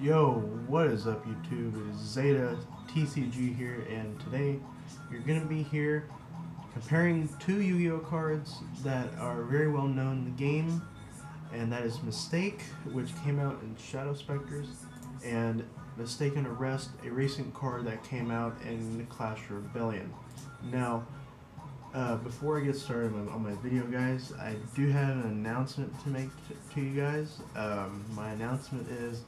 Yo, what is up YouTube? It is Zeta TCG here, and today you're going to be here comparing two Yu-Gi-Oh cards that are very well known in the game, and that is Mistake, which came out in Shadow Specters, and Mistaken Arrest, a recent card that came out in Clash Rebellion. Now, before I get started on my video, guys, I do have an announcement to make to you guys. My announcement is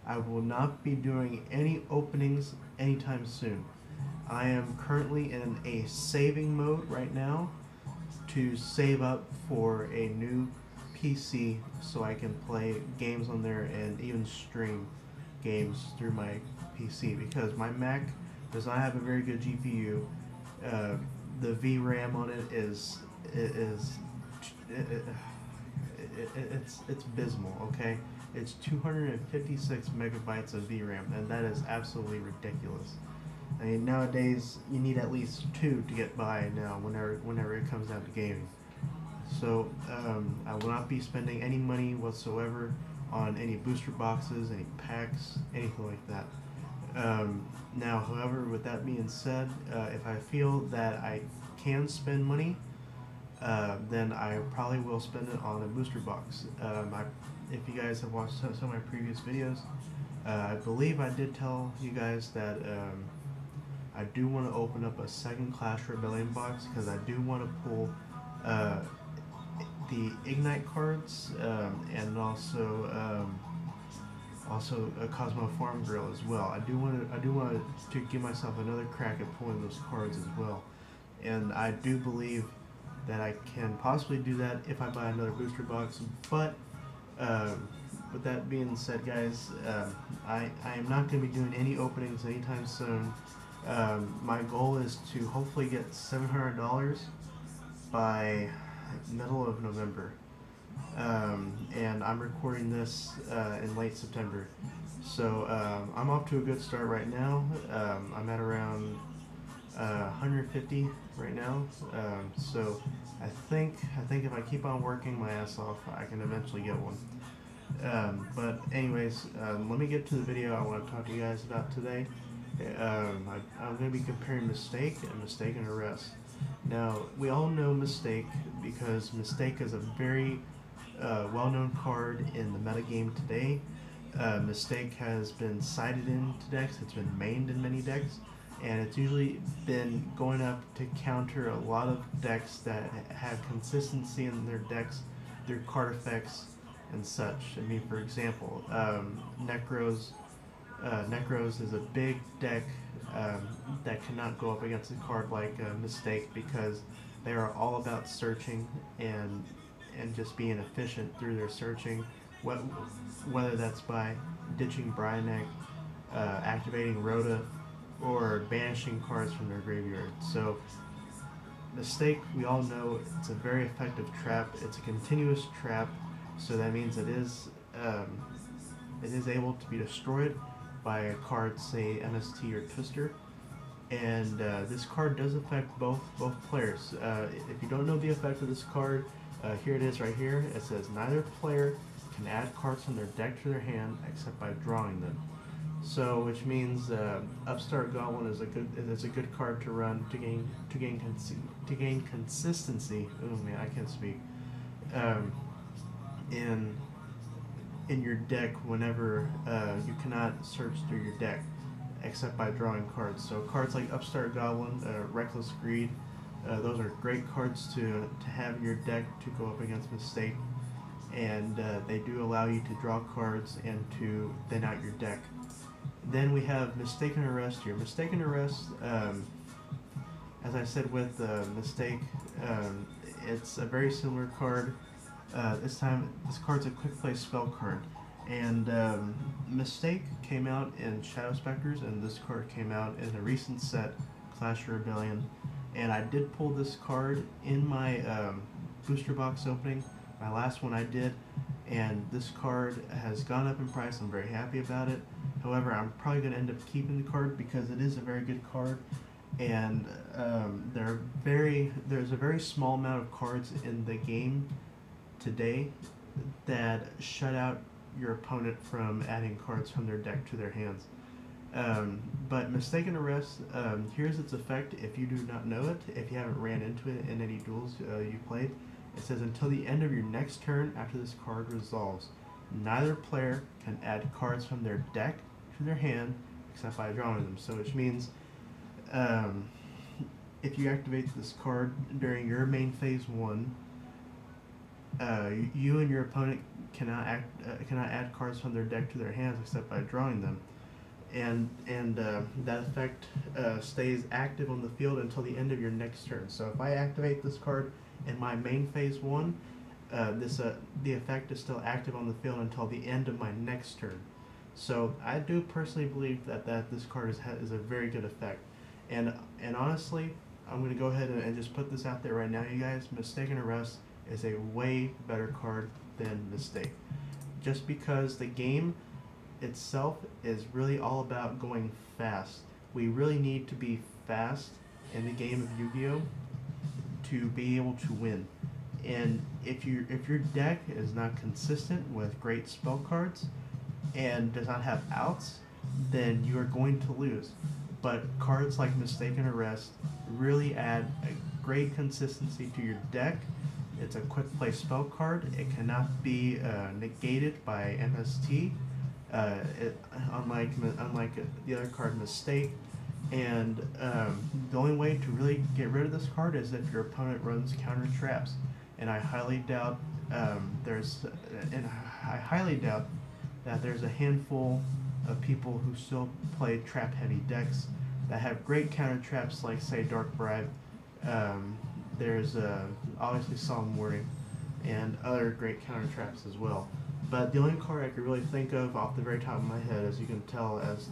I will not be doing any openings anytime soon. I am currently in a saving mode right now to save up for a new PC so I can play games on there and even stream games through my PC, because my Mac does not have a very good GPU. The VRAM on it it's abysmal. Okay, it's 256 megabytes of VRAM, and that is absolutely ridiculous. I mean, nowadays you need at least two to get by now. Whenever it comes down to gaming, so I will not be spending any money whatsoever on any booster boxes, any packs, anything like that. Now, however, with that being said, if I feel that I can spend money, then I probably will spend it on a booster box. If you guys have watched some of my previous videos, I believe I did tell you guys that I do want to open up a second Clash Rebellion box, because I do want to pull the Ignite cards, and also a Cosmo Farm Girl as well. I do want to give myself another crack at pulling those cards as well, and I do believe that I can possibly do that if I buy another booster box. But with that being said, guys, I am not going to be doing any openings anytime soon. My goal is to hopefully get $700 by middle of November, and I'm recording this in late September, so I'm off to a good start right now. I'm at around 150 right now, so I think if I keep on working my ass off, I can eventually get one. But anyways, let me get to the video I want to talk to you guys about today. I'm going to be comparing Mistake and Mistaken Arrest. Now, we all know Mistake because Mistake is a very well-known card in the metagame today. Mistake has been sided into decks, it's been mained in many decks, and it's usually been going up to counter a lot of decks that have consistency in their decks, their card effects, and such. I mean, for example, Necros is a big deck that cannot go up against a card like Mistake, because they are all about searching and just being efficient through their searching, whether that's by ditching Bryanek, activating Rhoda, or banishing cards from their graveyard. So Mistake, we all know, it's a very effective trap. It's a continuous trap, so that means it is able to be destroyed by a card, say MST or Twister, and this card does affect both players. If you don't know the effect of this card, here it is right here. It says neither player can add cards from their deck to their hand except by drawing them. So, which means Upstart Goblin is a good card to run to gain consistency. Oh man, I can't speak. In your deck whenever you cannot search through your deck except by drawing cards. So cards like Upstart Goblin, Reckless Greed, those are great cards to have in your deck to go up against Mistake, and they do allow you to draw cards and to thin out your deck. Then we have Mistaken Arrest here. Mistaken Arrest, as I said with Mistake, it's a very similar card. This time, this card's a quick play spell card, and Mistake came out in Shadow Specters, and this card came out in a recent set, Clash Rebellion. And I did pull this card in my booster box opening, my last one I did, and this card has gone up in price. I'm very happy about it. However, I'm probably going to end up keeping the card because it is a very good card, and there's a very small amount of cards in the game today that shut out your opponent from adding cards from their deck to their hands. But Mistaken Arrest, here's its effect if you do not know it, if you haven't ran into it in any duels you played. It says until the end of your next turn after this card resolves, neither player can add cards from their deck to their hand except by drawing them. So which means if you activate this card during your main phase 1, you and your opponent cannot add cards from their deck to their hands except by drawing them, and that effect stays active on the field until the end of your next turn. So if I activate this card in my main phase 1, the effect is still active on the field until the end of my next turn. So I do personally believe that this card is a very good effect, and honestly, I'm going to go ahead and just put this out there right now, you guys. Mistaken Arrest is a way better card than Mistake, just because the game itself is really all about going fast. We really need to be fast in the game of Yu-Gi-Oh to be able to win. And if your deck is not consistent with great spell cards and does not have outs, then you are going to lose. But cards like Mistaken Arrest really add a great consistency to your deck. It's a quick play spell card. It cannot be negated by MST, unlike the other card Mistake. And the only way to really get rid of this card is if your opponent runs counter traps. And I highly doubt that there's a handful of people who still play trap heavy decks that have great counter traps, like say Dark Bribe. There's obviously Solemn Warning and other great counter traps as well. But the only card I could really think of off the very top of my head, as you can tell, as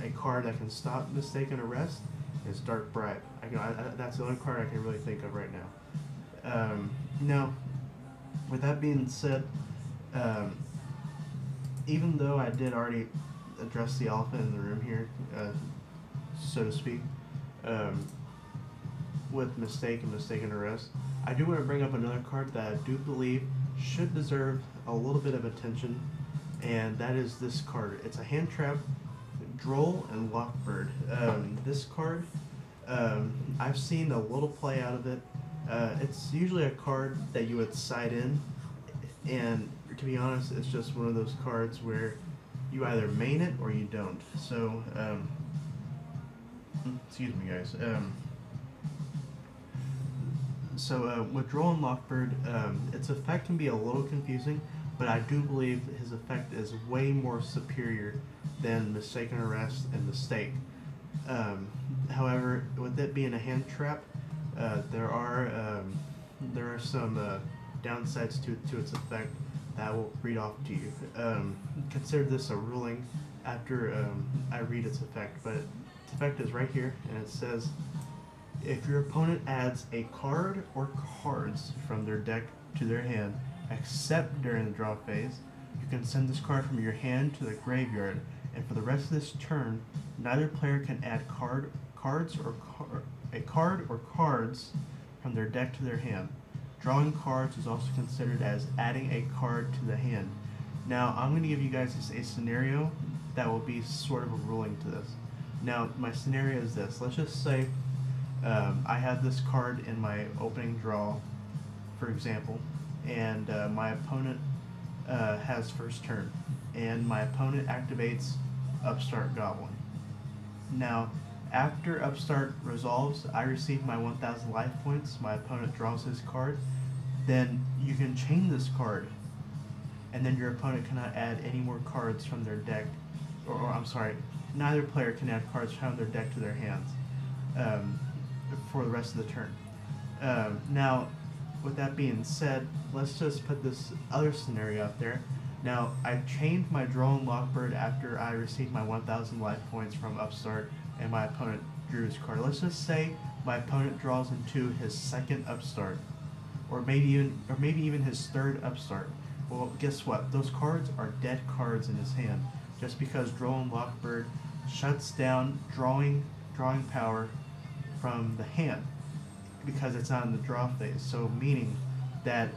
a card that can stop Mistaken Arrest is Dark Bribe. That's the only card I can really think of right now. Now, with that being said, even though I did already address the elephant in the room here, so to speak, with Mistake and Mistaken Arrest, I do want to bring up another card that I do believe should deserve a little bit of attention, and that is this card. It's a hand trap, Droll and Lockbird. This card, I've seen a little play out of it. It's usually a card that you would side in, and to be honest, it's just one of those cards where you either main it or you don't. So, excuse me, guys. With Droll and Lockbird, its effect can be a little confusing, but I do believe his effect is way more superior than Mistaken Arrest and Mistake. However, with it being a hand trap, there are some downsides to its effect that I will read off to you. Consider this a ruling after I read its effect, but its effect is right here, and it says, if your opponent adds a card or cards from their deck to their hand, except during the draw phase, you can send this card from your hand to the graveyard, and for the rest of this turn, neither player can add cards or cards from their deck to their hand. Drawing cards is also considered as adding a card to the hand. Now, I'm going to give you guys a scenario that will be sort of a ruling to this. Now, my scenario is this. Let's just say I have this card in my opening draw, for example, and my opponent has first turn, and my opponent activates Upstart Goblin. Now, after Upstart resolves, I receive my 1,000 life points, my opponent draws his card, then you can chain this card, and then your opponent cannot add any more cards from their deck, or I'm sorry, neither player can add cards from their deck to their hands for the rest of the turn. Now, with that being said, let's just put this other scenario out there. Now, I chained my Droll and Lockbird after I received my 1,000 life points from Upstart, and my opponent drew his card. Let's just say my opponent draws into his second Upstart, or maybe even his third Upstart. Well, guess what? Those cards are dead cards in his hand, just because Droll and Lockbird shuts down drawing power from the hand, because it's not in the draw phase. So meaning that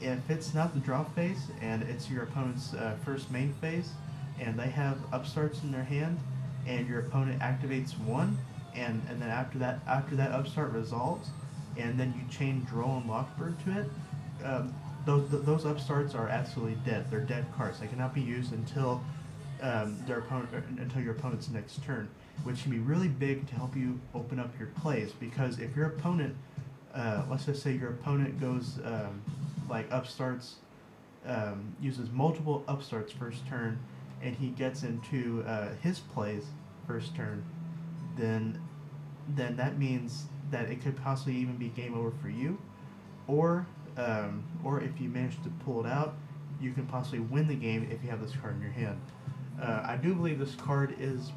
if it's not the draw phase and it's your opponent's first main phase, and they have upstarts in their hand, and your opponent activates one, and then after that upstart resolves, and then you chain Droll and Lockbird to it, those upstarts are absolutely dead. They're dead cards. They cannot be used until until your opponent's next turn, which can be really big to help you open up your plays. Because if your opponent, let's just say your opponent goes like upstarts, uses multiple upstarts first turn, and he gets into his plays first turn, then that means that it could possibly even be game over for you, or if you manage to pull it out, you can possibly win the game if you have this card in your hand. I do believe this card is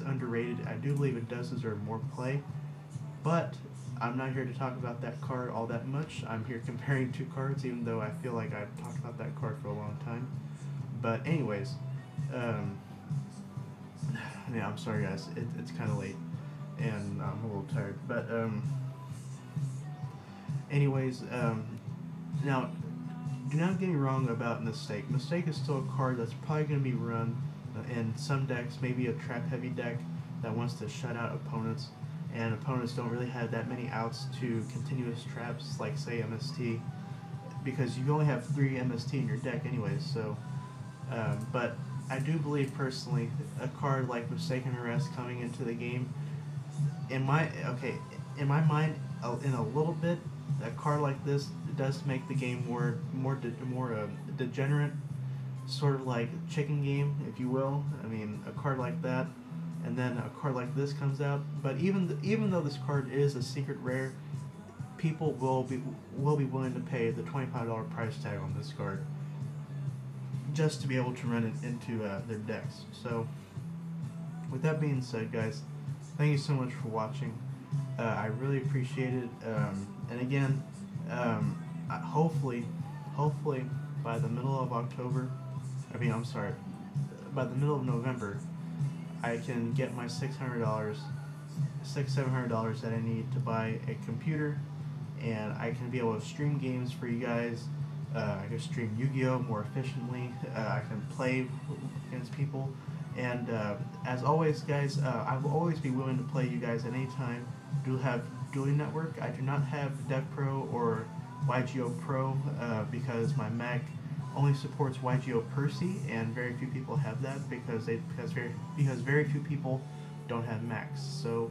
underrated. I do believe it does deserve more play, but I'm not here to talk about that card all that much. I'm here comparing two cards, even though I feel like I've talked about that card for a long time. But anyways, yeah, I'm sorry guys, it's kind of late, and I'm a little tired. But anyways, now, do not get me wrong about Mistake. Mistake is still a card that's probably going to be run in some decks, maybe a trap-heavy deck that wants to shut out opponents, and opponents don't really have that many outs to continuous traps, like, say, MST, because you only have 3 MST in your deck anyways, so, but I do believe, personally, a card like Mistaken Arrest coming into the game, in my mind, in a little bit, a card like this does make the game more degenerate, sort of like chicken game, if you will. I mean, a card like that, and then a card like this comes out. But even though this card is a secret rare, people will be willing to pay the $25 price tag on this card just to be able to run it into their decks. So, with that being said, guys, thank you so much for watching. I really appreciate it. And again, hopefully by the middle of October, by the middle of November, I can get my $700 that I need to buy a computer, and I can be able to stream games for you guys. I can stream Yu-Gi-Oh more efficiently. I can play against people, and as always, guys, I will always be willing to play you guys at any time. Do have Dueling Network. I do not have DevPro or Yugioh Pro because my Mac only supports Yugioh Percy, and very few people have that because very few people don't have Macs. So,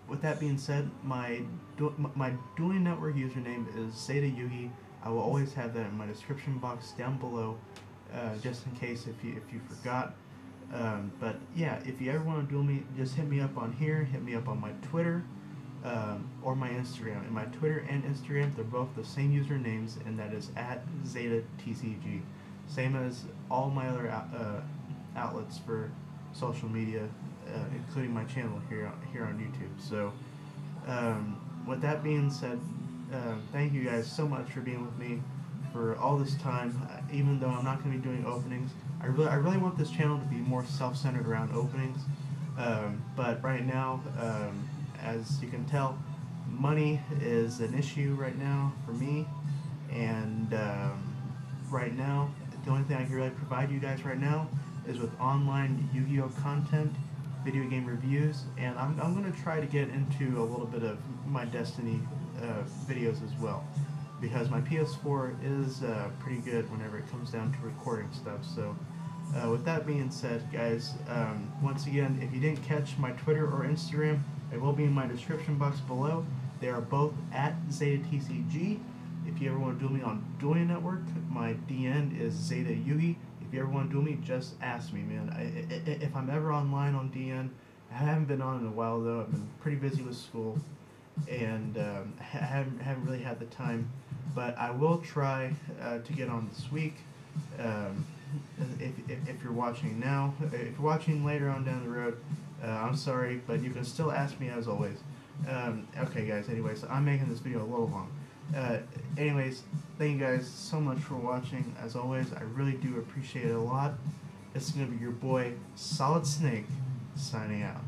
with that being said, my Dueling Network username is Zeta Yugi. I will always have that in my description box down below, just in case if you forgot. But yeah, if you ever want to duel me, just hit me up on here, hit me up on my Twitter, or my Instagram. And my Twitter and Instagram, they're both the same usernames, and that is @ZetaTCG. Same as all my other outlets for social media, including my channel here on YouTube. So, with that being said, thank you guys so much for being with me for all this time. Even though I'm not going to be doing openings, I really want this channel to be more self-centered around openings. But right now, as you can tell, money is an issue right now for me, and right now, the only thing I can really provide you guys right now is with online Yu-Gi-Oh content, video game reviews, and I'm going to try to get into a little bit of my Destiny videos as well, because my PS4 is pretty good whenever it comes down to recording stuff. So with that being said, guys, once again, if you didn't catch my Twitter or Instagram, it will be in my description box below. They are both @ZetaTCG. If you ever want to duel me on Dueling Network, my DN is Zeta Yugi. If you ever want to duel me, just ask me, man. If I'm ever online on DN, I haven't been on in a while though. I've been pretty busy with school, and haven't really had the time. But I will try to get on this week. If you're watching now, if you're watching later on down the road, I'm sorry, but you can still ask me as always. Okay, guys. Anyways, I'm making this video a little long. Anyways, thank you guys so much for watching. As always, I really do appreciate it a lot. This is gonna be your boy Solid Snake signing out.